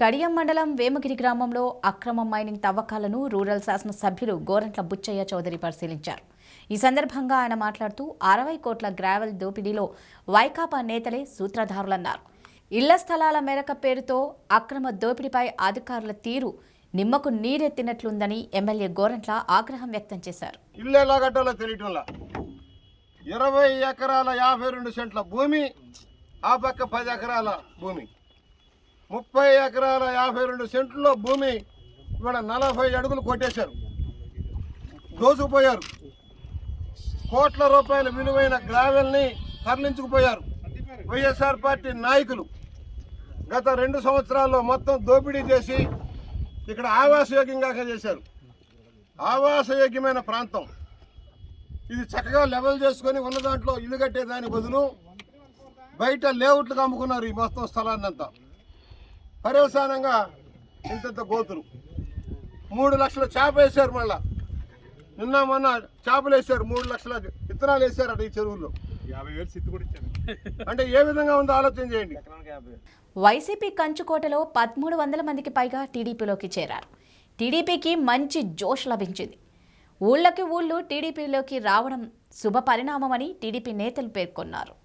కడియం మండలం వేమగిరి గ్రామంలో అక్రమ మైనింగ్ తవ్వకాలను రూరల్ శాసన సభ్యులు గోరంట్ల బుచ్చయ్య చౌదరి పరిశీలించారు. ఈ సందర్భంగా ఆయన మాట్లాడుతూ 60 కోట్ల గ్రావెల్ దోపిడీలో వైకాపా నేతలే సూత్రధారులన్నారు. ఇళ్ల స్థలాల మేరక పేరుతో అక్రమ దోపిడీపై అధికారుల తీరు నిమ్మకు నీరెత్తినట్లుందని ఎమ్మెల్యే గోరంట్ల ఆగ్రహం వ్యక్తం చేశారు. 20 ఎకరాల 52 సెంట్ల భూమి, ఆ పక్క 10 ఎకరాల భూమి, 30 ఎకరాల 52 సెంట్లలో భూమి ఇవాళ 40 అడుగులు కొట్టేశారు, దోసుకుపోయారు. కోట్ల రూపాయల విలువైన గ్రావెల్ని తరలించుకుపోయారు. వైఎస్ఆర్ పార్టీ నాయకులు గత 2 సంవత్సరాల్లో మొత్తం దోపిడీ చేసి ఇక్కడ ఆవాసయోగ్యంగా చేశారు. ఆవాసయోగ్యమైన ప్రాంతం ఇది చక్కగా లెవెల్ చేసుకొని ఉన్న దాంట్లో ఇల్లు కట్టేదాని బదులు బయట లేఅవుట్లకు అమ్ముకున్నారు. ఈ మొత్తం స్థలాన్ని అంతా పర్యవసానంగా ఇంత గోతులు 3 లక్షల చేప వేశారు. మళ్ళా నిన్న మొన్న చేపలు వేశారు, 3 లక్షల విత్తనాలు వేశారు అటు ఈ చెరువుల్లో. అంటే ఏ విధంగా ఉందో ఆలోచన చేయండి. వైసీపీ కంచుకోటలో 1300 మందికి పైగా టీడీపీలోకి చేరారు. టీడీపీకి మంచి జోష్ లభించింది. ఊళ్ళకి ఊళ్ళు టీడీపీలోకి రావడం శుభ పరిణామమని టీడీపీ నేతలు పేర్కొన్నారు.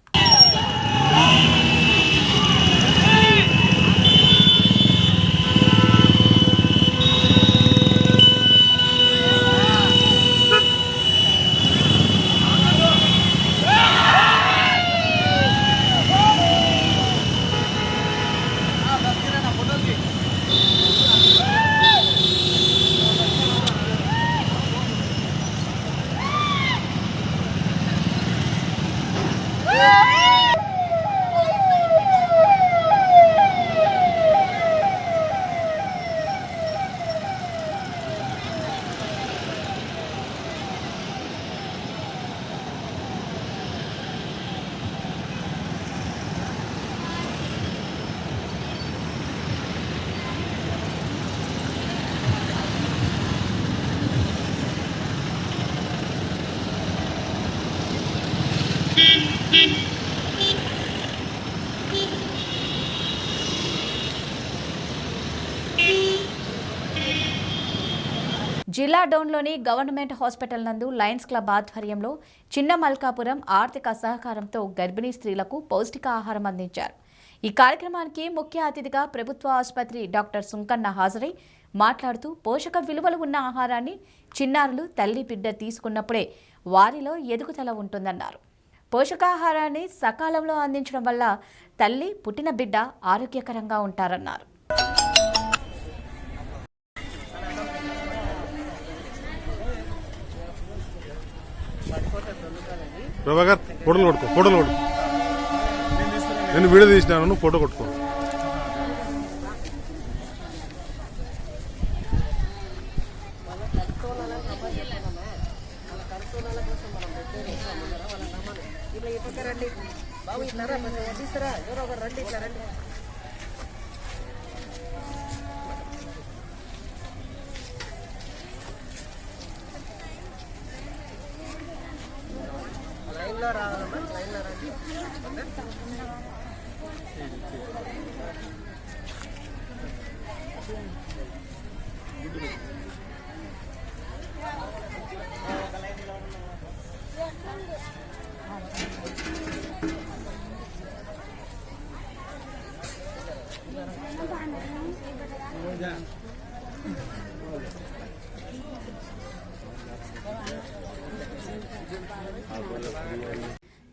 జిల్లా డోన్లోని గవర్నమెంట్ హాస్పిటల్ నందు లయన్స్ క్లబ్ ఆధ్వర్యంలో చిన్న మల్కాపురం ఆర్థిక సహకారంతో గర్భిణీ స్త్రీలకు పౌష్టికాహారం అందించారు. ఈ కార్యక్రమానికి ముఖ్య అతిథిగా ప్రభుత్వ ఆసుపత్రి డాక్టర్ సుంకన్న హాజరై మాట్లాడుతూ పోషక విలువలు ఉన్న ఆహారాన్ని చిన్నారులు తల్లి బిడ్డ తీసుకున్నప్పుడే వారిలో ఎదుగుదల ఉంటుందన్నారు. పోషకాహారాన్ని సకాలంలో అందించడం వల్ల తల్లి పుట్టిన బిడ్డ ఆరోగ్యకరంగా ఉంటారన్నారు. ప్రభాకర్ ఫోటోలు కొట్టుకో, నేను వీడియో తీసినాను, ఫోటో కొట్టుకో.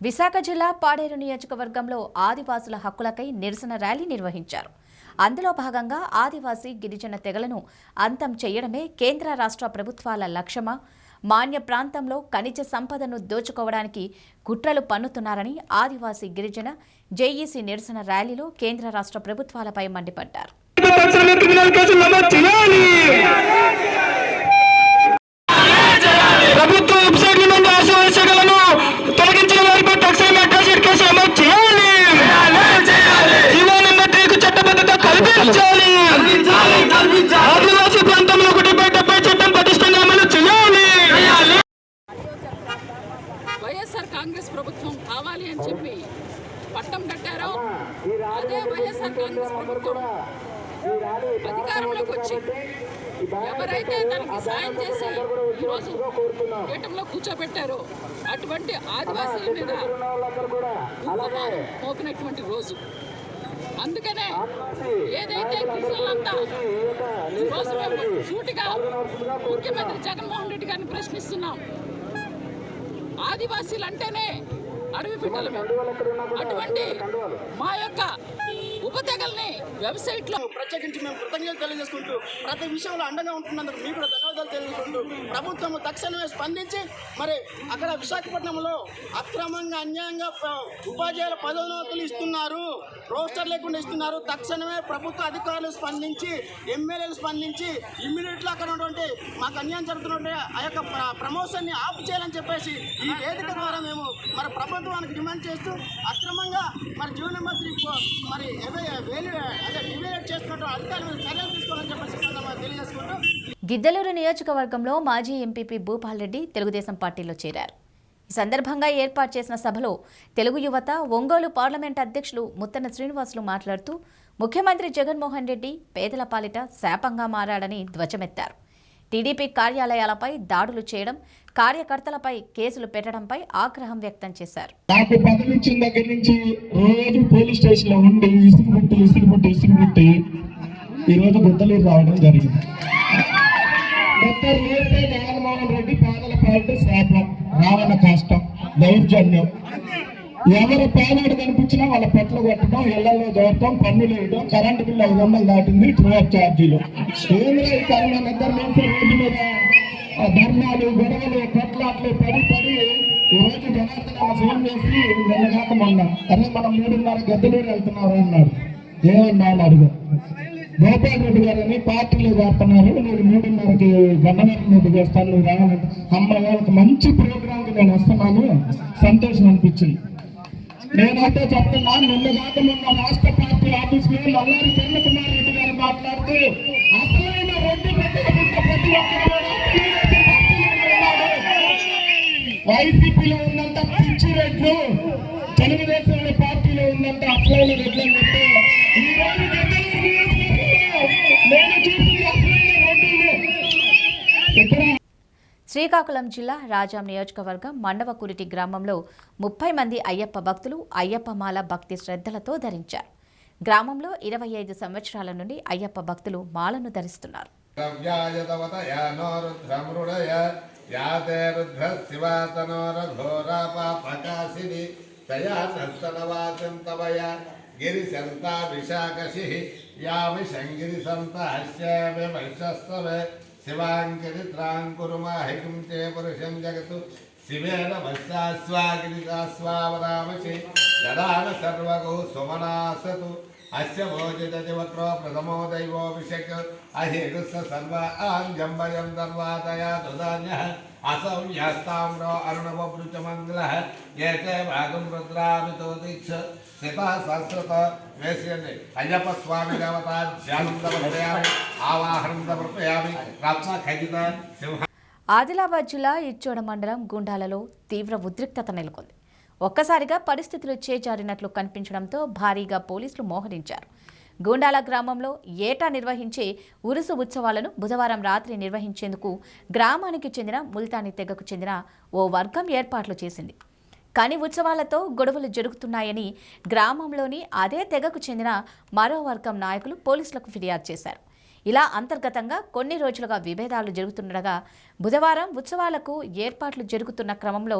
విశాఖ జిల్లా పాడేరు నియోజకవర్గంలో ఆదివాసుల హక్కులకై నిరసన ర్యాలీ నిర్వహించారు. అందులో భాగంగా ఆదివాసీ గిరిజన తెగలను అంతం చేయడమే కేంద్ర రాష్ట్ర ప్రభుత్వాల లక్ష్యమా, మాన్య ప్రాంతంలో ఖనిజ సంపదను దోచుకోవడానికి కుట్రలు పన్నుతున్నారని ఆదివాసీ గిరిజన జేఈసీ నిరసన ర్యాలీలో కేంద్ర రాష్ట్ర ప్రభుత్వాలపై మండిపడ్డారు. వైఎస్ఆర్ కాంగ్రెస్ ప్రభుత్వం కావాలి అని చెప్పి పట్టం కట్టారో అదే వైఎస్ఆర్ కాంగ్రెస్ ప్రభుత్వం అధికారంలోకి వచ్చి ఎవరైతే తనకి సాయం చేసి ఈరోజు పీఠంలో కూర్చోబెట్టారో అటువంటి ఆదివాసీల మీద ఉక్కుపాదం మోపినటువంటి రోజు. అందుకనే ఏదైతే గిరిజనులంతా ఈరోజు మేము సూటిగా ముఖ్యమంత్రి జగన్మోహన్ రెడ్డి గారిని ప్రశ్నిస్తున్నాం. ఆదివాసీలు అంటేనే అడవి బిడ్డలమే. అటువంటి మా యొక్క ఉపతెగల్ని వెబ్సైట్లో ప్రత్యేకించి మేము కృతజ్ఞతలు తెలియజేసుకుంటూ ప్రతి విషయంలో అండగా ఉంటున్నందుకు మీకు కూడా ధన్యవాదాలు తెలియజేసుకుంటూ ప్రభుత్వం తక్షణమే స్పందించి మరి అక్కడ విశాఖపట్నంలో అక్రమంగా అన్యాయంగా ఉపాధ్యాయుల పదోన్నతులు ఇస్తున్నారు, రోస్టర్ లేకుండా ఇస్తున్నారు. తక్షణమే ప్రభుత్వ అధికారులు స్పందించి ఎమ్మెల్యేలు స్పందించి ఇమ్మీడియట్గా అక్కడ ఉన్నటువంటి మాకు అన్యాయం జరుగుతున్నటువంటి ఆ యొక్క ప్రమోషన్ని ఆఫ్ చేయాలని చెప్పేసి ఈ వేదిక ద్వారా మేము మరి ప్రభుత్వానికి డిమాండ్ చేస్తూ అక్రమంగా మరి జీవన మంత్రి మరి డివేట్ చేస్తున్నట్టు అధికారులు చర్యలు తీసుకోవాలని చెప్పేసి తెలియజేసుకుంటూ గిద్దలూరు నియోజకవర్గంలో మాజీ ఎంపీపీ భూపాల్ రెడ్డి తెలుగుదేశం పార్టీలో చేరారు. ఈ సందర్భంగా ఏర్పాటు చేసిన సభలో తెలుగు యువత ఒంగోలు పార్లమెంట్ అధ్యక్షులు ముత్తన శ్రీనివాసులు మాట్లాడుతూ ముఖ్యమంత్రి జగన్మోహన్ రెడ్డి పేదల పాలిట శాపంగా మారాడని ధ్వజమెత్తారు. టీడీపీ కార్యాలయాలపై దాడులు చేయడం, కార్యకర్తలపై కేసులు పెట్టడంపై ఆగ్రహం వ్యక్తం చేశారు. నాకు పదవి ఇచ్చిన దగ్గర నుంచి రోజు పోలీస్ స్టేషన్ లో ఉండి ఇసుగుబుట్టి ఈరోజు గుద్దలూరు రావడం జరిగింది. డాక్టర్ నేస్తే జగన్మోహన్ రెడ్డి పేదల పాలిట శాపం, రావణ కష్టం, దౌర్జన్యం. ఎవరు పేదవాడు కనిపించినా వాళ్ళ పెట్లు కొట్టడం, ఇళ్లలో దూరటం, పన్నులు వేయడం, కరెంటు బిల్లు 500 దాటింది, ట్రూ ఆఫ్ ఛార్జీలు. ఏమిరా ఈ కరోనా నిద్ర నుంచి రోడ్డు మీద ధర్నాలు, గొడవలు, కొట్లాట్లు పడి ఈరోజు జనార్దన ఫోన్ చేసి నిన్నగాక మొన్న అరే మనం 3:30 గద్దలూరు వెళ్తున్నారు అన్నాడు. ఏమన్నా అని అడుగు. గోపాల్ రెడ్డి గారని పార్టీలో చేస్తున్నారు, నేను 3:30కి గన్నవరం మీద చేస్తాను, నువ్వు రావాలంటే అమ్మాయి ఒక మంచి ప్రోగ్రాంకి నేను వస్తున్నాను, సంతోషం అనిపించింది. నేనైతే చెప్తున్నా, నిన్నగాక మొన్న రాష్ట్ర పార్టీ ఆఫీస్ లో మల్లారి కిరణ్ కుమార్ రెడ్డి గారు మాట్లాడుతూ అసలైన రెడ్డి ప్రతి ఒక్కరు వైసీపీలో ఉన్నంత పిచ్చి రెడ్లు తెలుగుదేశం పార్టీలో ఉన్నంత అసలైన రెడ్లు అని చెప్పి ఈరోజు నేను చూసింది అసలైన రెడ్లు ఇక్కడ. శ్రీకాకుళం జిల్లా రాజాం నియోజకవర్గం మండవకురిటి గ్రామంలో 30 మంది అయ్యప్ప భక్తులు అయ్యప్ప మాల భక్తి శ్రద్ధలతో ధరించారు. గ్రామంలో 25 సంవత్సరాల నుండి అయ్యప్ప భక్తులు మాలను ధరిస్తున్నారు. శివాంకిరిత్రాంకురుమాహికం చే పురుషం జగతు శివేన వత్సాస్వాగిరితాస్వావరామసి యదాన సర్వగౌ సుమనాసతు అస్య భోజితదివక్రో ప్రథమో దైవోభిషేక్ అహేగుస్స సర్వాంజంబయం దర్వాదయా దుధాన్యః అసౌమ్యస్తామ్రో అరుణవృచమంగళః ఏతే భాగం రుద్రామితో దీక్ష శితా సంస్కృత వేసేయండి. అయ్యప్ప స్వామి దేవతా ధ్యానం సమర్పయామి, ఆవాహనం సమర్పయామి. రత్న ఖచ్చిత సింహ. ఆదిలాబాద్ జిల్లా ఇచ్చోడ మండలం గుండాలలో తీవ్ర ఉద్రిక్తత నెలకొంది. ఒక్కసారిగా పరిస్థితులు చేజారినట్లు కనిపించడంతో భారీగా పోలీసులు మోహరించారు. గూండాల గ్రామంలో ఏటా నిర్వహించే ఉరుసు ఉత్సవాలను బుధవారం రాత్రి నిర్వహించేందుకు గ్రామానికి చెందిన ముల్తానీ తెగకు చెందిన ఓ వర్గం ఏర్పాట్లు చేసింది. కానీ ఉత్సవాలతో గొడవలు జరుగుతున్నాయని గ్రామంలోని అదే తెగకు చెందిన మరో వర్గం నాయకులు పోలీసులకు ఫిర్యాదు చేశారు. ఇలా అంతర్గతంగా కొన్ని రోజులుగా విభేదాలు జరుగుతుండగా బుధవారం ఉత్సవాలకు ఏర్పాట్లు జరుగుతున్న క్రమంలో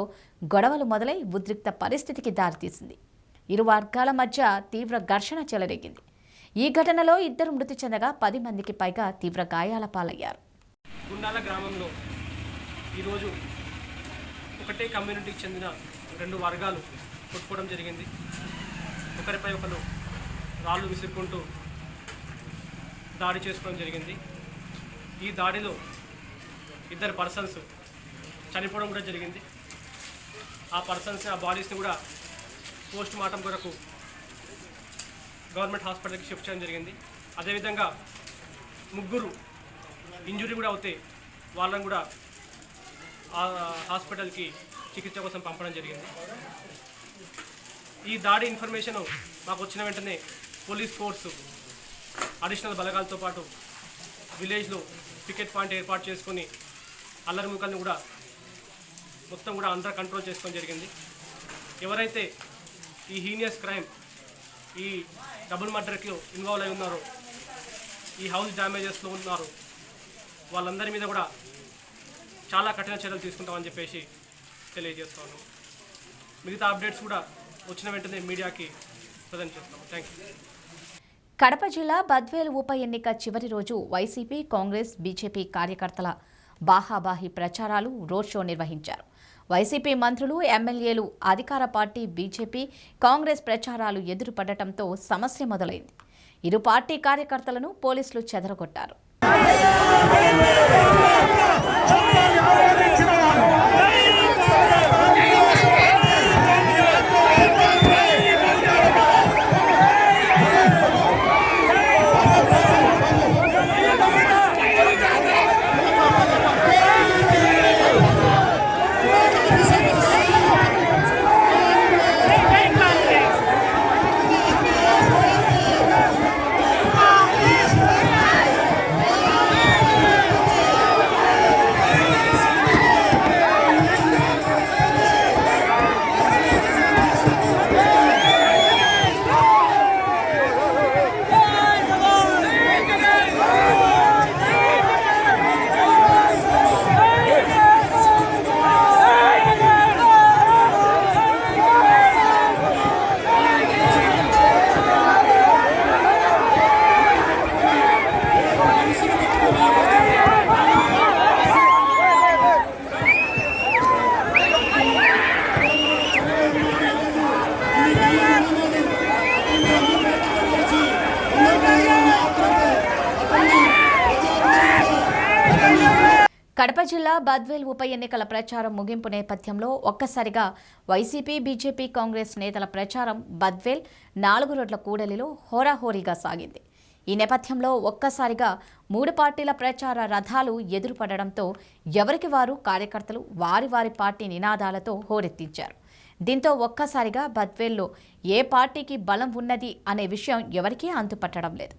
గొడవలు మొదలై ఉద్రిక్త పరిస్థితికి దారితీసింది. ఇరు వర్గాల మధ్య తీవ్ర ఘర్షణ చెలరేగింది. ఈ ఘటనలో 2 మృతి చెందగా 10 మందికి పైగా తీవ్ర గాయాల పాలయ్యారు. గుండాల గ్రామంలో ఈరోజు ఒకటే కమ్యూనిటీకి చెందిన 2 వర్గాలు కొట్టుకోవడం జరిగింది. ఒకరిపై ఒకరు రాళ్ళు విసురుకుంటూ దాడి చేసుకోవడం జరిగింది. ఈ దాడిలో 2 పర్సన్స్ చనిపోవడం కూడా జరిగింది. ఆ పర్సన్స్ ఆ బాడీస్ని కూడా పోస్ట్ మార్టం కొరకు గవర్నమెంట్ హాస్పిటల్కి షిఫ్ట్ చేయడం జరిగింది. అదేవిధంగా 3 ఇంజురీ కూడా అవుతే వాళ్ళని కూడా హాస్పిటల్కి చికిత్స కోసం పంపడం జరిగింది. ఈ దాడి ఇన్ఫర్మేషన్ మాకు వచ్చిన వెంటనే పోలీస్ ఫోర్సు అడిషనల్ బలగాలతో పాటు విలేజ్లో పికెట్ పాయింట్ ఏర్పాటు చేసుకొని అల్లరి ముక్కల్ని కూడా మొత్తం కూడా అండర్ కంట్రోల్ చేసుకోవడం జరిగింది. ఎవరైతే ఈ హీనియస్ క్రైమ్, ఈ డబుల్ మర్డర్కి ఇన్వాల్వ్ అయి ఉన్నారో, ఈ హౌస్ డ్యామేజెస్లో ఉన్నారో, వాళ్ళందరి మీద కూడా చాలా కఠిన చర్యలు తీసుకుంటామని చెప్పేసి తెలియజేస్తాను. మిగతా అప్డేట్స్ కూడా వచ్చిన వెంటనే మీడియాకి ప్రజెంట్ చేస్తాము. Thank you. కడప జిల్లా బద్వేలు ఉప ఎన్నిక చివరి రోజు వైసీపీ, కాంగ్రెస్, బీజేపీ కార్యకర్తల బాహాబాహి ప్రచారాలు, రోడ్ షో నిర్వహించారు. వైసీపీ మంత్రులు, ఎమ్మెల్యేలు అధికార పార్టీ బీజేపీ, కాంగ్రెస్ ప్రచారాలు ఎదురుపడటంతో సమస్య మొదలైంది. ఇరు పార్టీ కార్యకర్తలను పోలీసులు చెదరగొట్టారు. కడప జిల్లా బద్వేల్ ఉప ఎన్నికల ప్రచారం ముగింపు నేపథ్యంలో ఒక్కసారిగా వైసీపీ, బీజేపీ, కాంగ్రెస్ నేతల ప్రచారం బద్వేల్ 4 రోడ్ల కూడలిలో హోరాహోరీగా సాగింది. ఈ నేపథ్యంలో ఒక్కసారిగా 3 పార్టీల ప్రచార రథాలు ఎదురుపడడంతో ఎవరికి వారు కార్యకర్తలు వారి వారి పార్టీ నినాదాలతో హోరెత్తించారు. దీంతో ఒక్కసారిగా బద్వేల్లో ఏ పార్టీకి బలం ఉన్నది అనే విషయం ఎవరికీ అంతుపట్టడం లేదు.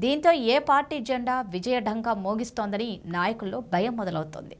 దీంతో ఏ పార్టీ జెండా విజయఢంకా మోగిస్తోందని నాయకుల్లో భయం మొదలవుతోంది.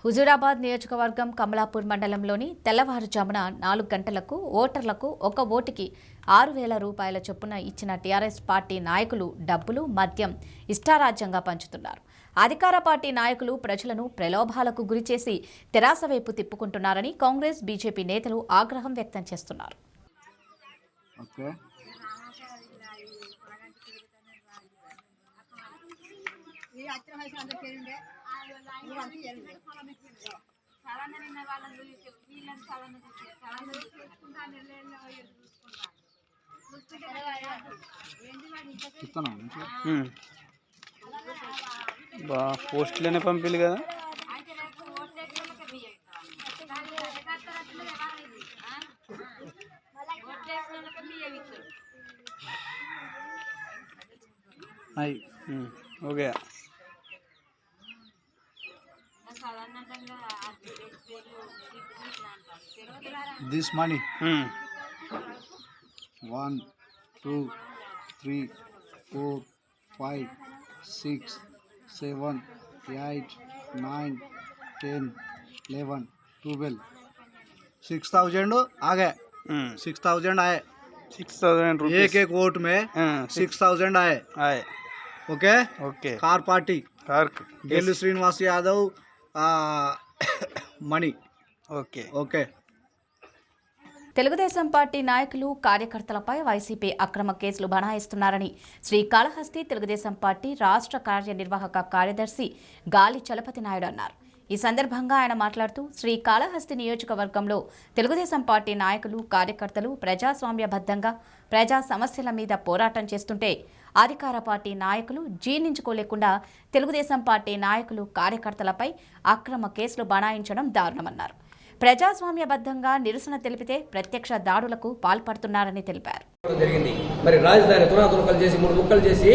హుజూరాబాద్ నియోజకవర్గం కమలాపూర్ మండలంలోని తెల్లవారుజామున 4 గంటలకు ఓటర్లకు ఒక ఓటుకి 6,000 రూపాయల చొప్పున ఇచ్చిన టీఆర్ఎస్ పార్టీ నాయకులు డబ్బులు, మద్యం ఇష్టారాజ్యంగా పంచుతున్నారు. అధికార పార్టీ నాయకులు ప్రజలను ప్రలోభాలకు గురిచేసి తెరాస వైపు తిప్పుకుంటున్నారని కాంగ్రెస్, బీజేపీ నేతలు ఆగ్రహం వ్యక్తం చేస్తున్నారు. పోస్టులనే పంపిల్లు కదా. आई हो गया। This money 1, 2, 3, 4, 5, 6, 7, 8, 9, 10, 11, 12, 6,000 आ गए। 6,000 आए। 6,000 रुपीस एक एक वोट में 6,000 आए। आए। Okay okay. Car party car गेलु Srinivas Yadav money okay okay. Telugu Desam party నాయకులు కార్యకర్తలపై వైసీపీ అక్రమ కేసులు బనాయిస్తున్నారని శ్రీకాళహస్తి తెలుగుదేశం పార్టీ రాష్ట్ర కార్యనిర్వాహక కార్యదర్శి గాలి చలపతి నాయుడు అన్నారు. ఈ సందర్భంగా ఆయన మాట్లాడుతూ శ్రీకాళహస్తి నియోజకవర్గంలో తెలుగుదేశం పార్టీ నాయకులు కార్యకర్తలు ప్రజాస్వామ్యబద్ధంగా ప్రజా సమస్యల మీద పోరాటం చేస్తుంటే అధికార పార్టీ నాయకులు జీర్ణించుకోలేకుండా తెలుగుదేశం పార్టీ నాయకులు కార్యకర్తలపై అక్రమ కేసులు బనాయించడం దారుణమన్నారు. ప్రజాస్వామ్యబద్ధంగా నిరసన తెలిపితే ప్రత్యక్ష దాడులకు పాల్పడుతున్నారని తెలిపారు. జరిగింది. మరి రాజధాని తునాతునకలు చేసి 3 ముక్కలు చేసి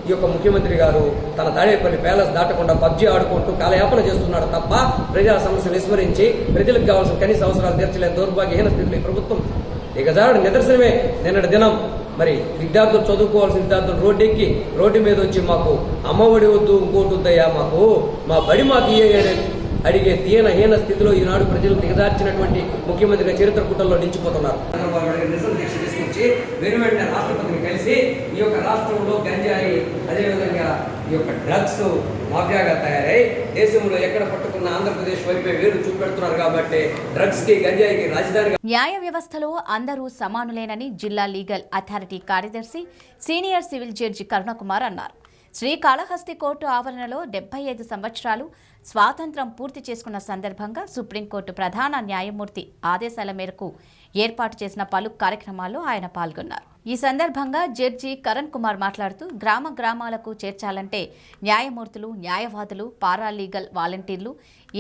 ఈ యొక్క ముఖ్యమంత్రి గారు తన తాడేపల్లి ప్యాలెస్ దాటకుండా పబ్జీ ఆడుకుంటూ కాలయాపన చేస్తున్నాడు తప్ప ప్రజా సమస్యలు విస్మరించి ప్రజలకు కావాల్సిన కనీస అవసరాలు తీర్చలేని దౌర్భాగ్యహీన స్థితిలో ఈ ప్రభుత్వం దిగజారుడు నిదర్శనమే నిన్నటి దినం. మరి విద్యార్థులు చదువుకోవాల్సిన విద్యార్థులు రోడ్డు మీద వచ్చి మాకు అమ్మఒడి వద్దు ఇంకోటి వద్దయ్యా మాకు మా బడి మాకు అడిగే హీన స్థితిలో ఈనాడు ప్రజలు దిగజార్చినటువంటి ముఖ్యమంత్రిగా చరిత్ర పుటల్లో నిలిచిపోతున్నారు. నిరసన దీక్ష తీసుకొచ్చి వెంటనే రాష్ట్రపతిని కలిసి ఈ యొక్క రాష్ట్రంలో గంజాయి అదేవిధంగా ఈ యొక్క డ్రగ్స్ మాఫియాగా తయారై దేశంలో ఎక్కడ పట్టుకున్న ఆంధ్రప్రదేశ్ వైపే వేలు చూపెడుతున్నారు కాబట్టి డ్రగ్స్ కి గంజాయికి రాజధాని. న్యాయ వ్యవస్థలో అందరూ సమానులేనని జిల్లా లీగల్ అథారిటీ కార్యదర్శి సీనియర్ సివిల్ జడ్జి కరుణకుమార్ అన్నారు. శ్రీకాళహస్తి కోర్టు ఆవరణలో 75 సంవత్సరాలు స్వాతంత్ర్యం పూర్తి చేసుకున్న సందర్భంగా సుప్రీంకోర్టు ప్రధాన న్యాయమూర్తి ఆదేశాల మేరకు ఏర్పాటు చేసిన పలు కార్యక్రమాల్లో ఆయన పాల్గొన్నారు. ఈ సందర్భంగా జడ్జి కరణ్ కుమార్ మాట్లాడుతూ గ్రామాలకు చేర్చాలంటే న్యాయమూర్తులు, న్యాయవాదులు, పారాలీగల్ వాలంటీర్లు,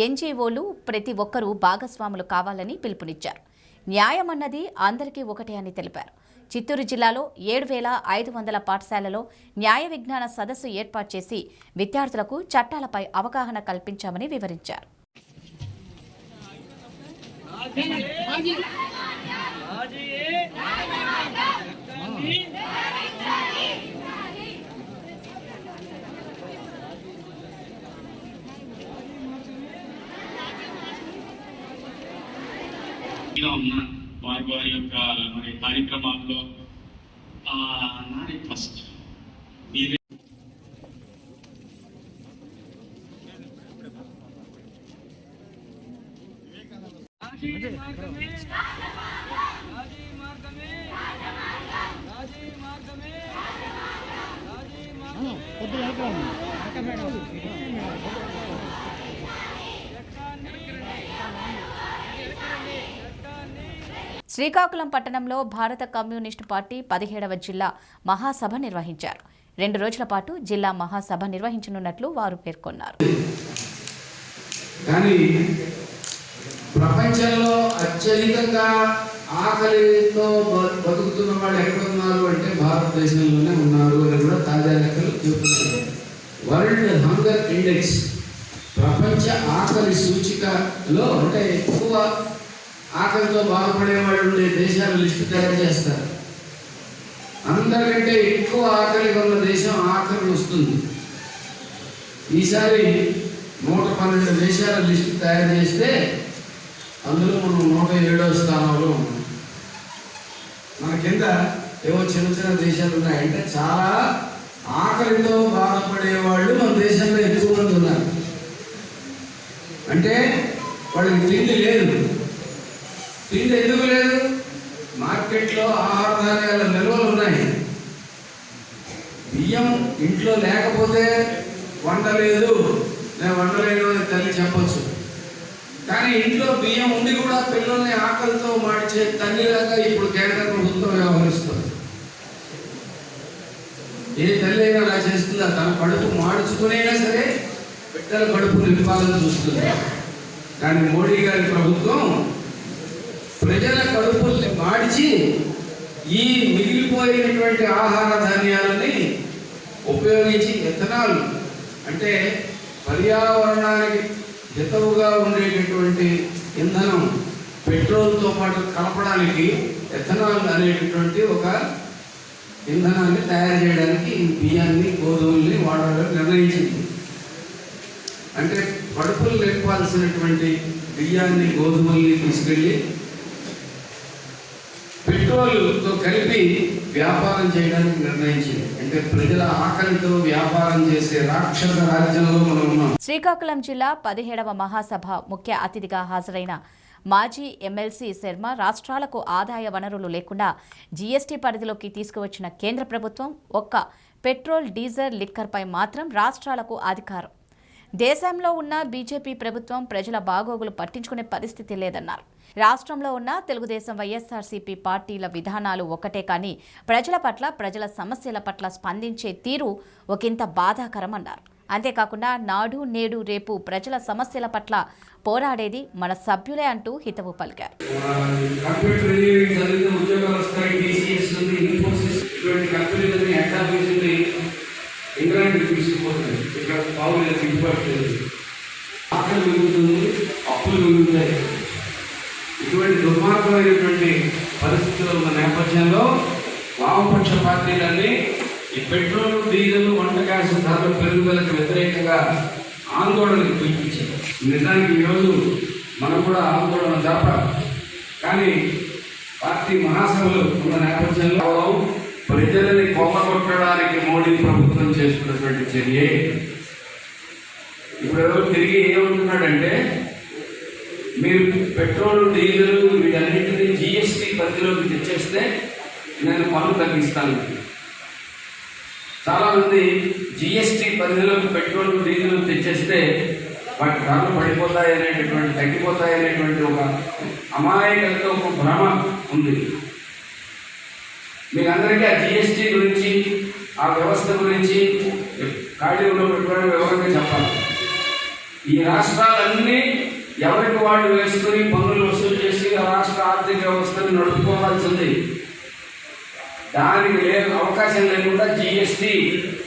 ఎన్జీఓలు ప్రతి ఒక్కరూ భాగస్వాములు కావాలని పిలుపునిచ్చారు. న్యాయం అన్నది అందరికీ ఒకటే అని తెలిపారు. చిత్తూరు జిల్లాలో 7,500 పాఠశాలలో న్యాయ విజ్ఞాన సదస్సు ఏర్పాటు చేసి విద్యార్థులకు చట్టాలపై అవగాహన కల్పించామని వివరించారు. వారి యొక్క మరి కార్యక్రమాల్లో ఫస్ట్ మీరే శ్రీకాకుళం పట్టణంలో భారత కమ్యూనిస్టు పార్టీ 17వ జిల్లా మహాసభ నిర్వహించారు. 2 రోజుల పాటు జిల్లా మహాసభ నిర్వహించనున్నట్లు వారు పేర్కొన్నారు. కానీ ప్రపంచంలో అత్యధికంగా ఆకలితో బతుకుతున్న వాళ్ళు ఎక్కడ ఉన్నారు అంటే భారతదేశంలోనే ఉన్నారు అని కూడా తాజా లెక్కలు చెబుతున్నారు. వరల్డ్ హంగర్ ఇండెక్స్ ప్రపంచ ఆకలి సూచికలో అంటే ఎక్కువ ఆకలితో బాధపడే వాళ్ళు ఉండే దేశాల లిస్టు తయారు చేస్తారు. అందరికంటే ఎక్కువ ఆకలి ఉన్న దేశం ఆఖరి వస్తుంది. ఈసారి 112 దేశాల లిస్టు తయారు చేస్తే అందులో మనం 107వ స్థానంలో ఉన్నాం. మన కింద ఏవో చిన్న దేశాలు ఉన్నాయి. అంటే చాలా ఆకలితో బాధపడే వాళ్ళు మన దేశంలో ఎక్కువ మంది ఉన్నారు. అంటే వాళ్ళకి తిండి లేదు. తిండి ఎందుకు లేదు? మార్కెట్లో ఆహార ధాన్యాల నిల్వలు ఉన్నాయి. బియ్యం ఇంట్లో లేకపోతే వండలేదు, నేను వండలేను అని తల్లి చెప్పచ్చు. కానీ ఇంట్లో బియ్యం ఉండి కూడా పిల్లల్ని ఆకలితో మార్చే తల్లిలాగా ఇప్పుడు కేంద్ర ప్రభుత్వం వ్యవహరిస్తుంది. ఏ తల్లి అయినా అలా చేస్తుందా? తన కడుపు మార్చుకునైనా సరే బిడ్డల కడుపు నింపాలని చూస్తుంది. కానీ మోడీ గారి ప్రభుత్వం ప్రజల కడుపుల్ని మార్చి ఈ మిగిలిపోయినటువంటి ఆహార ధాన్యాలని ఉపయోగించి ఎథనాల్ అంటే పర్యావరణానికి హితవుగా ఉండేటటువంటి ఇంధనం పెట్రోల్తో పాటు కలపడానికి ఎథనాల్ అనేటటువంటి ఒక ఇంధనాన్ని తయారు చేయడానికి ఈ బియ్యాన్ని గోధుమల్ని వాడాలని నిర్ణయించింది. అంటే కడుపులు నింపాల్సినటువంటి బియ్యాన్ని గోధుమల్ని తీసుకెళ్ళి పెట్రోల్తో కలిపి వ్యాపారం చేయడానికి నిర్ణయించింది. అంటే ప్రజల ఆకలితో వ్యాపారం చేసే రాక్షస రాజ్యంలో మనం ఉన్నాం. శ్రీకాకుళం జిల్లా 17వ మహాసభ ముఖ్య అతిథిగా హాజరైన మాజీ ఎమ్మెల్సీ శర్మ రాష్ట్రాలకు ఆదాయ వనరులు లేకుండా జీఎస్టీ పరిధిలోకి తీసుకువచ్చిన కేంద్ర ప్రభుత్వం ఒక్క పెట్రోల్, డీజిల్, లిక్కర్పై మాత్రం రాష్ట్రాలకు అధికారం. దేశంలో ఉన్న బీజేపీ ప్రభుత్వం ప్రజల బాగోగులు పట్టించుకునే పరిస్థితి లేదన్నారు. రాష్ట్రంలో ఉన్న తెలుగుదేశం, వైఎస్ఆర్సీపీ పార్టీల విధానాలు ఒకటే కానీ ప్రజల పట్ల, ప్రజల సమస్యల పట్ల స్పందించే తీరు ఒకంత బాధాకరం అన్నారు. అంతేకాకుండా నాడు, నేడు, రేపు ప్రజల సమస్యల పట్ల పోరాడేది మన సభ్యులే అంటూ హితవు పలికారు. కంప్యూటర్ ఇంజనీరింగ్ చదివితే ఉద్యోగాలు వస్తాయి. టీసీఎస్ ఉంది, ఇన్ఫోసిస్ ఇటువంటి కంపెనీలని ఎకానమీని ఇంగ్లాండ్కి తీసుకుపోతుంది. ఇక్కడ పావులు దిగుబడలేదు, ఆకలి పెరుగుతుంది, అప్పులు పెరుగుతాయి. ఇటువంటి దుర్మార్గమైనటువంటి పరిస్థితులు ఉన్న నేపథ్యంలో వామపక్ష పార్టీలన్నీ ఈ పెట్రోల్, డీజిల్, వంట గ్యాస్ ధరల పెరుగుదలకు వ్యతిరేకంగా ఆందోళనకు పిలిపించారు. నిజానికి ఈరోజు మనం కూడా ఆందోళన జరపాలి. కానీ పార్టీ మహాసభలు ఉన్న నేపథ్యంలో ప్రజలని కొమ్మగొట్టడానికి మోడీ ప్రభుత్వం చేస్తున్నటువంటి చర్య. ఇప్పుడు ఎవరు తిరిగి ఏమంటున్నాడంటే, మీరు పెట్రోల్, డీజిల్ వీటన్నింటినీ జీఎస్టీ పరిధిలోకి తెచ్చేస్తే నేను పన్ను తగ్గిస్తాను. చాలామంది జీఎస్టీ పరిధిలోకి పెట్రోల్, డీజిల్ తెచ్చేస్తే వాటి ధరలు పడిపోతాయి అనేటటువంటి, తగ్గిపోతాయి అనేటువంటి ఒక అమాయకతో ఒక భ్రమ ఉంది. మీకు అందరికీ ఆ జీఎస్టీ గురించి, ఆ వ్యవస్థ గురించి ఖాళీ ఉన్న పెట్టుబడి వివరంగా చెప్పాలి. ఈ రాష్ట్రాలన్నీ ఎవరికి వాళ్ళు వేసుకుని పన్నులు వసూలు చేసి ఆ రాష్ట్ర ఆర్థిక వ్యవస్థను నడుపుకోవాల్సింది. దానికి లేదు అవకాశం లేకుండా జీఎస్టీ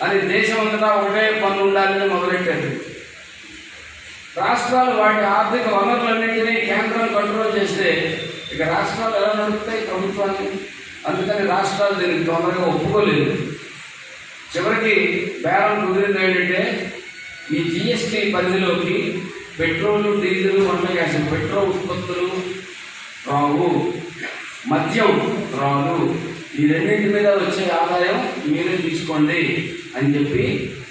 అని దేశం అంతటా ఒకటే పన్ను ఉండాలని మొదలెట్టారు. రాష్ట్రాలు వాటి ఆర్థిక వనరులన్నింటినీ కేంద్రం కంట్రోల్ చేస్తే ఇక రాష్ట్రాలు ఎలా నడుపుతాయి ప్రభుత్వాన్ని? అందుకని రాష్ట్రాలు దీనికి తొందరగా ఒప్పుకోలేదు. చివరికి బేరం కుదిరింది ఏంటంటే, ఈ జీఎస్టీ పరిధిలోకి పెట్రోల్, డీజిల్, వంట గ్యాస్, పెట్రోల్ ఉత్పత్తులు రావు, మద్యం రాదు, ఈ రెండింటి మీద వచ్చే ఆదాయం మీరే తీసుకోండి అని చెప్పి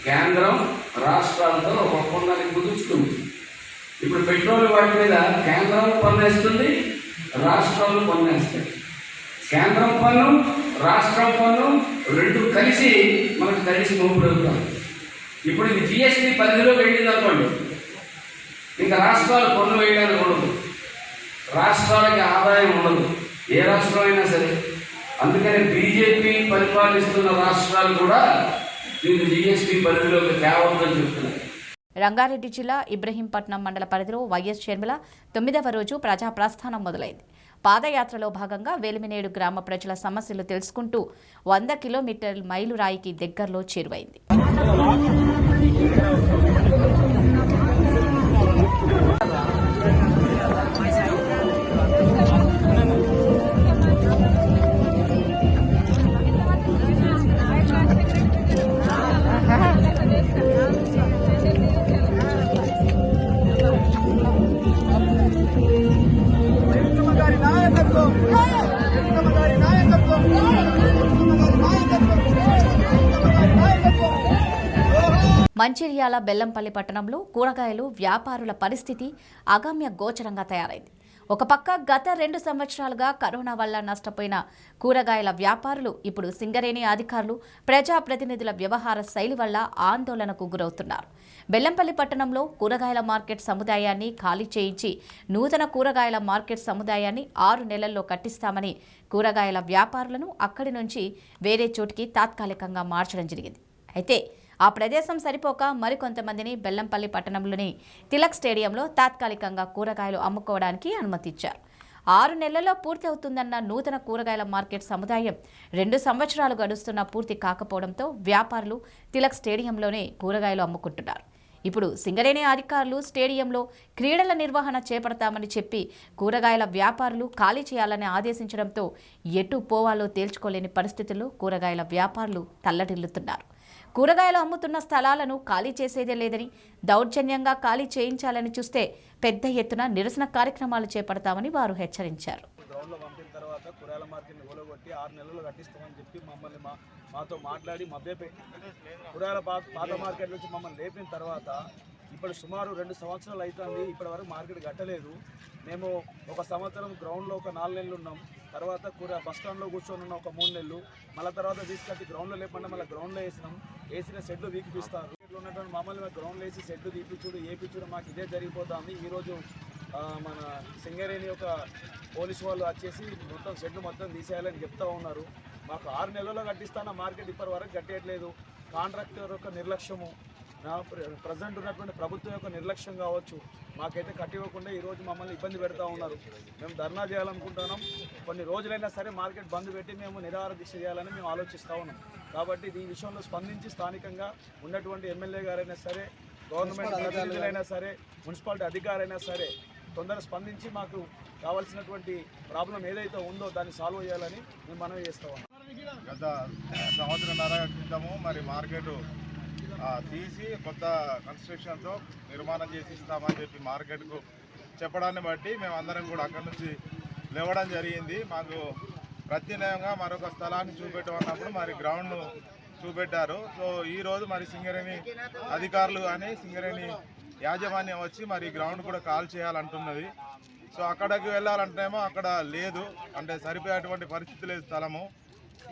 కేంద్రం రాష్ట్రాలతో ఒక ఒప్పందాన్ని కుదుర్చుకుంది. ఇప్పుడు పెట్రోల్ వాటి మీద కేంద్రం పన్ను వేస్తుంది, రాష్ట్రాలు పన్ను వేస్తాయి. కేంద్రం పన్ను, రాష్ట్రం పన్ను రెండు కలిసి మనకు కలిసి మోపుడవుతాం. ఇప్పుడు ఇది జీఎస్టీ పరిధిలో వెళ్ళింది అనుకోండి, ఇంకా రాష్ట్రాలు పన్ను వేయడానికి ఉండదు, రాష్ట్రాలకి ఆదాయం ఉండదు, ఏ రాష్ట్రం అయినా సరే. అందుకని బీజేపీ పరిపాలిస్తున్న రాష్ట్రాలు కూడా దీన్ని జీఎస్టీ పరిధిలోకి తేవద్దని చెప్తున్నారు. రంగారెడ్డి జిల్లా ఇబ్రహీంపట్నం మండల పరిధిలో వైఎస్ షర్మిల 9వ రోజు ప్రజా ప్రస్థానం మొదలైంది. పాదయాత్రలో భాగంగా వేలిమినేడు గ్రామ ప్రజల సమస్యలు తెలుసుకుంటూ 100 కిలోమీటర్ల మైలురాయికి దగ్గరలో చేరువైంది. మంచిర్యాల బెల్లంపల్లి పట్టణంలో కూరగాయలు వ్యాపారుల పరిస్థితి అగమ్య గోచరంగా తయారైంది. ఒక పక్క గత 2 సంవత్సరాలుగా కరోనా వల్ల నష్టపోయిన కూరగాయల వ్యాపారులు ఇప్పుడు సింగరేణి అధికారులు, ప్రజాప్రతినిధుల వ్యవహార శైలి వల్ల ఆందోళనకు గురవుతున్నారు. బెల్లంపల్లి పట్టణంలో కూరగాయల మార్కెట్ సముదాయాన్ని ఖాళీ చేయించి నూతన కూరగాయల మార్కెట్ సముదాయాన్ని 6 నెలల్లో కట్టిస్తామని కూరగాయల వ్యాపారులను అక్కడి నుంచి వేరే చోటికి తాత్కాలికంగా మార్చడం జరిగింది. అయితే ఆ ప్రదేశం సరిపోక మరికొంతమందిని బెల్లంపల్లి పట్టణంలోని తిలక్ స్టేడియంలో తాత్కాలికంగా కూరగాయలు అమ్ముకోవడానికి అనుమతిచ్చారు. 6 నెలల్లో పూర్తి అవుతుందన్న నూతన కూరగాయల మార్కెట్ సముదాయం 2 సంవత్సరాలు గడుస్తున్నా పూర్తి కాకపోవడంతో వ్యాపారులు తిలక్ స్టేడియంలోనే కూరగాయలు అమ్ముకుంటున్నారు. ఇప్పుడు సింగరేణి అధికారులు స్టేడియంలో క్రీడల నిర్వహణ చేపడతామని చెప్పి కూరగాయల వ్యాపారులు ఖాళీ చేయాలని ఆదేశించడంతో ఎటు పోవాలో తేల్చుకోలేని పరిస్థితుల్లో కూరగాయల వ్యాపారులు తల్లడిల్లుతున్నారు. కూరగాయలు అమ్ముతున్న స్థలాలను ఖాళీ చేసేదే లేదని, దౌర్జన్యంగా ఖాళీ చేయించాలని చూస్తే పెద్ద ఎత్తున నిరసన కార్యక్రమాలు చేపడతామని వారు హెచ్చరించారు. గ్రౌండ్లో పంపిన తర్వాత కూరగాయల మార్కెట్ని కూలగొట్టి 6 నెలలు కట్టిస్తామని చెప్పి మమ్మల్ని మాతో మాట్లాడి మభ్యపెట్టి కూరగాయల పాత మార్కెట్ నుంచి మమ్మల్ని లేపిన తర్వాత ఇప్పుడు సుమారు 2 సంవత్సరాలు అవుతుంది. ఇప్పటి వరకు మార్కెట్ కట్టలేదు. మేము 1 సంవత్సరం గ్రౌండ్లో ఒక 4 నెలలు ఉన్నాం. తర్వాత బస్ స్టాండ్లో కూర్చొని ఉన్నాం ఒక 3 నెలలు. మళ్ళీ తర్వాత తీసుకొచ్చి గ్రౌండ్లో లేకుండా మళ్ళీ గ్రౌండ్లో వేసినాం. వేసిన షెడ్లు వీకిపిస్తారు. ఉన్నటువంటి మమ్మల్ని గ్రౌండ్లో వేసి షెడ్లు తీపిచ్చుడు ఏపిచ్చుడు మాకు ఇదే జరిగిపోతుంది. ఈరోజు మన సింగరేణి యొక్క పోలీసు వాళ్ళు వచ్చేసి మొత్తం షెడ్లు మొత్తం తీసేయాలని చెప్తూ ఉన్నారు. మాకు 6 నెలల్లో కట్టిస్తాన మార్కెట్ ఇప్పటి వరకు కట్టేయట్లేదు. కాంట్రాక్టర్ యొక్క నిర్లక్ష్యము, ప్రజెంట్ ఉన్నటువంటి ప్రభుత్వం యొక్క నిర్లక్ష్యం కావచ్చు. మాకైతే కట్టివ్వకుండా ఈరోజు మమ్మల్ని ఇబ్బంది పెడతా ఉన్నారు. మేము ధర్నా చేయాలనుకుంటున్నాం. కొన్ని రోజులైనా సరే మార్కెట్ బంద్ పెట్టి మేము నిరాహార దీక్ష చేయాలని మేము ఆలోచిస్తూ ఉన్నాం. కాబట్టి ఈ విషయంలో స్పందించి స్థానికంగా ఉన్నటువంటి ఎమ్మెల్యే గారైనా సరే, గవర్నమెంట్ ప్రతినిధులైనా సరే, మున్సిపాలిటీ అధికారైనా సరే తొందరగా స్పందించి మాకు కావాల్సినటువంటి ప్రాబ్లం ఏదైతే ఉందో దాన్ని సాల్వ్ చేయాలని మేము మనవి చేస్తూ ఉన్నాం. గత సంవత్సరంన్నర క్రితము మరి మార్కెట్ తీసి కొత్త కన్స్ట్రక్షన్తో నిర్మాణం చేసి ఇస్తామని చెప్పి మార్కెట్కు చెప్పడాన్ని బట్టి మేము అందరం కూడా అక్కడి నుంచి లేవడం జరిగింది. మాకు ప్రత్యేకంగా మరొక స్థలాన్ని చూపెట్టమన్నప్పుడు మరి గ్రౌండ్ను చూపెట్టారు. సో ఈరోజు మరి సింగరేణి అధికారులు కానీ సింగరేణి యాజమాన్యం వచ్చి మరి గ్రౌండ్ కూడా కాల్ చేయాలంటున్నది. సో అక్కడికి వెళ్ళాలంటేమో అక్కడ లేదు, అంటే సరిపోయేటువంటి పరిస్థితి లేదు స్థలము.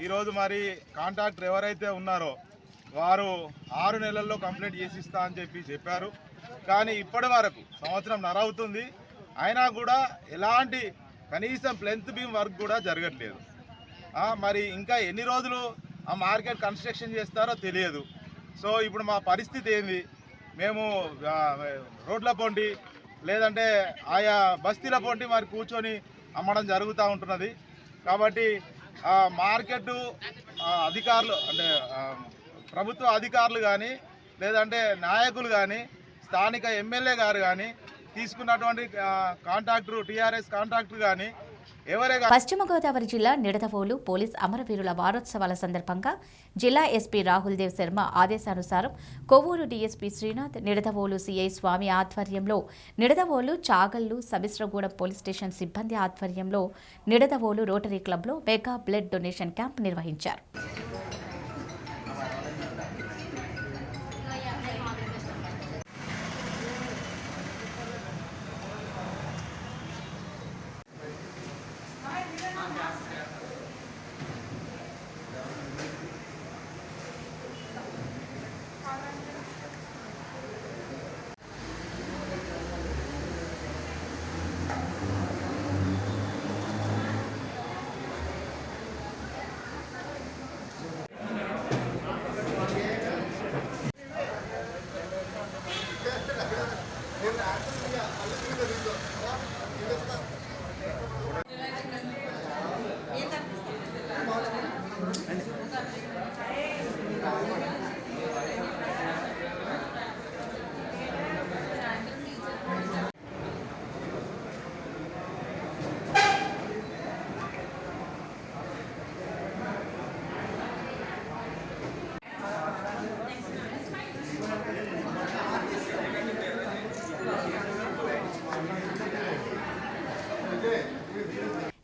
ఈరోజు మరి కాంట్రాక్టర్ ఎవరైతే ఉన్నారో వారు 6 నెలల్లో కంప్లీట్ చేసి ఇస్తా అని చెప్పారు. కానీ ఇప్పటి వరకు సంవత్సరంన్నర అవుతుంది, అయినా కూడా ఎలాంటి కనీసం ప్లెంత్ బీమ్ వర్క్ కూడా జరగట్లేదు. మరి ఇంకా ఎన్ని రోజులు ఆ మార్కెట్ కన్స్ట్రక్షన్ చేస్తారో తెలియదు. సో ఇప్పుడు మా పరిస్థితి ఏంది? మేము రోడ్ల పొంటి లేదంటే ఆయా బస్తీల పొంటి మరి కూర్చొని అమ్మడం జరుగుతూ ఉంటున్నది. కాబట్టి మార్కెట్ అధికారులు అంటే ప్రభుత్వ అధికారులు కానీ లేదంటే నాయకులు కానీ స్థానిక ఎమ్మెల్యే గారు కానీ తీసుకున్నటువంటి కాంట్రాక్టర్ టీఆర్ఎస్ కాంట్రాక్టర్ కానీ పశ్చిమ గోదావరి జిల్లా నిడదవోలు పోలీస్ అమరవీరుల వారోత్సవాల సందర్భంగా జిల్లా ఎస్పీ రాహుల్ దేవ్ శర్మ ఆదేశానుసారం కొవ్వూరు డీఎస్పీ శ్రీనాథ్, నిడదవోలు సిఐ స్వామి ఆధ్వర్యంలో నిడదవోలు చాగల్లు సబిస్రగూడెం పోలీస్ స్టేషన్ సిబ్బంది ఆధ్వర్యంలో నిడదవోలు రోటరీ క్లబ్లో మెగా బ్లడ్ డొనేషన్ క్యాంప్ నిర్వహించారు.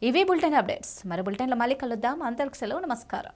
ఇవి బులెటిన్ అప్డేట్స్. మరి బులెటిన్లో మళ్ళీ కలుద్దాం. అంతవరకు సెలవు. నమస్కారం.